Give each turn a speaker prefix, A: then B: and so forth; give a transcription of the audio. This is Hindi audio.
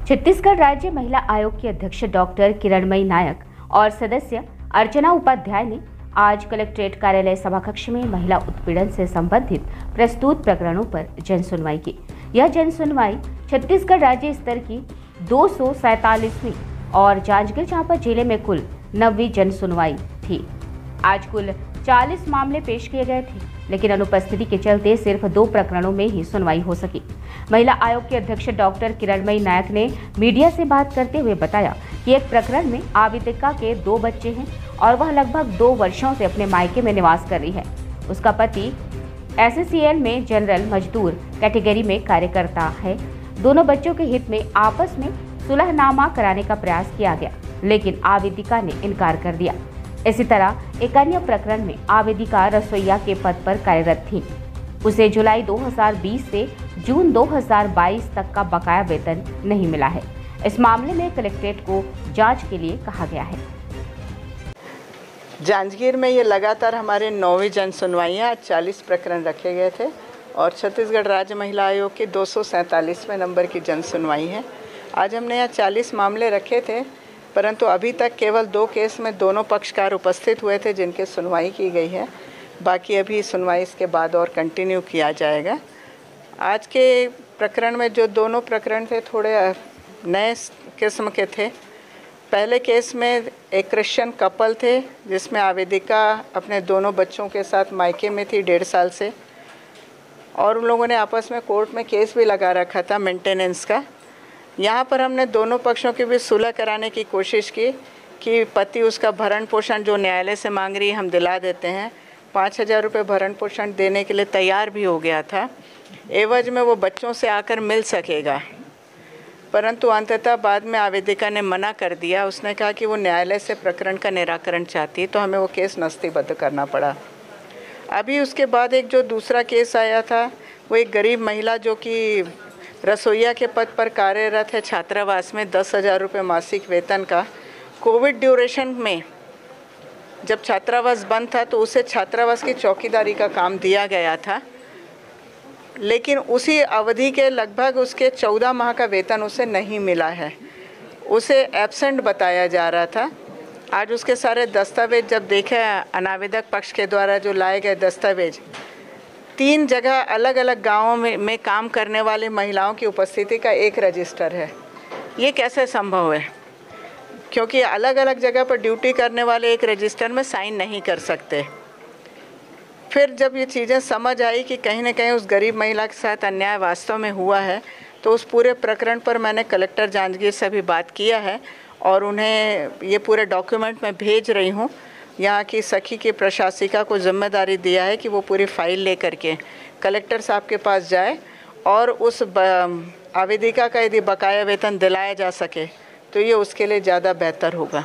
A: छत्तीसगढ़ राज्य महिला आयोग की अध्यक्ष डॉक्टर किरणमयी नायक और सदस्य अर्चना उपाध्याय ने आज कलेक्ट्रेट कार्यालय सभाकक्ष में महिला उत्पीड़न से संबंधित प्रस्तुत प्रकरणों पर जन सुनवाई की। यह जन सुनवाई छत्तीसगढ़ राज्य स्तर की 247वीं और जांजगीर चांपा जिले में कुल 9वीं जन सुनवाई थी। आज कुल 40 मामले पेश किए गए थे, लेकिन अनुपस्थिति के चलते सिर्फ 2 प्रकरणों में ही सुनवाई हो सकी। महिला आयोग के अध्यक्ष डॉक्टर किरणमयी नायक ने मीडिया से बात करते हुए बताया कि एक प्रकरण में आवेदिका के 2 बच्चे हैं और वह लगभग 2 वर्षों से अपने मायके में निवास कर रही है। उसका पति SSCL में जनरल मजदूर कैटेगरी में कार्य करता है। दोनों बच्चों के हित में आपस में सुलहनामा कराने का प्रयास किया गया, लेकिन आवेदिका ने इनकार कर दिया। इसी तरह एक अन्य प्रकरण में आवेदिका रसोइया के पद पर कार्यरत थी। उसे जुलाई 2020 से जून 2022 तक का बकाया वेतन नहीं मिला है। इस मामले में कलेक्ट्रेट को जांच के लिए कहा गया है।
B: जांजगीर में ये लगातार हमारे 9वीं जन सुनवाइयाँ, 40 प्रकरण रखे गए थे और छत्तीसगढ़ राज्य महिला आयोग की 247वें नंबर की जन सुनवाई है। आज हमने यहाँ 40 मामले रखे थे, परंतु अभी तक केवल 2 केस में दोनों पक्षकार उपस्थित हुए थे जिनकी सुनवाई की गई है। बाकी अभी सुनवाई इसके बाद और कंटिन्यू किया जाएगा। आज के प्रकरण में जो दोनों प्रकरण थे थोड़े नए किस्म के थे। पहले केस में एक क्रिश्चियन कपल थे जिसमें आवेदिका अपने दोनों बच्चों के साथ मायके में थी 1.5 साल से, और उन लोगों ने आपस में कोर्ट में केस भी लगा रखा था मेंटेनेंस का। यहाँ पर हमने दोनों पक्षों की भी सुलह कराने की कोशिश की कि पति उसका भरण पोषण जो न्यायालय से मांग रही है हम दिला देते हैं। 5,000 रुपये भरण पोषण देने के लिए तैयार भी हो गया था, एवज में वो बच्चों से आकर मिल सकेगा। परंतु अंततः बाद में आवेदिका ने मना कर दिया। उसने कहा कि वो न्यायालय से प्रकरण का निराकरण चाहती, तो हमें वो केस नस्तीबद्ध करना पड़ा। अभी उसके बाद एक जो दूसरा केस आया था, वो एक गरीब महिला जो कि रसोइया के पद पर कार्यरत है छात्रावास में, 10,000 रुपये मासिक वेतन का। कोविड ड्यूरेशन में जब छात्रावास बंद था तो उसे छात्रावास की चौकीदारी का काम दिया गया था, लेकिन उसी अवधि के लगभग उसके 14 माह का वेतन उसे नहीं मिला है। उसे एब्सेंट बताया जा रहा था। आज उसके सारे दस्तावेज जब देखे अनावेदक पक्ष के द्वारा जो लाए गए दस्तावेज, 3 जगह अलग अलग गाँवों में काम करने वाली महिलाओं की उपस्थिति का एक रजिस्टर है। ये कैसे संभव है? क्योंकि अलग अलग जगह पर ड्यूटी करने वाले एक रजिस्टर में साइन नहीं कर सकते। फिर जब ये चीज़ें समझ आई कि कहीं ना कहीं उस गरीब महिला के साथ अन्याय वास्तव में हुआ है, तो उस पूरे प्रकरण पर मैंने कलेक्टर जांजगीर से भी बात किया है और उन्हें ये पूरे डॉक्यूमेंट में भेज रही हूँ। यहाँ की सखी की प्रशासिका को जिम्मेदारी दिया है कि वो पूरी फाइल लेकर के कलेक्टर साहब के पास जाए और उस आवेदिका का यदि बकाया वेतन दिलाया जा सके तो ये उसके लिए ज़्यादा बेहतर होगा।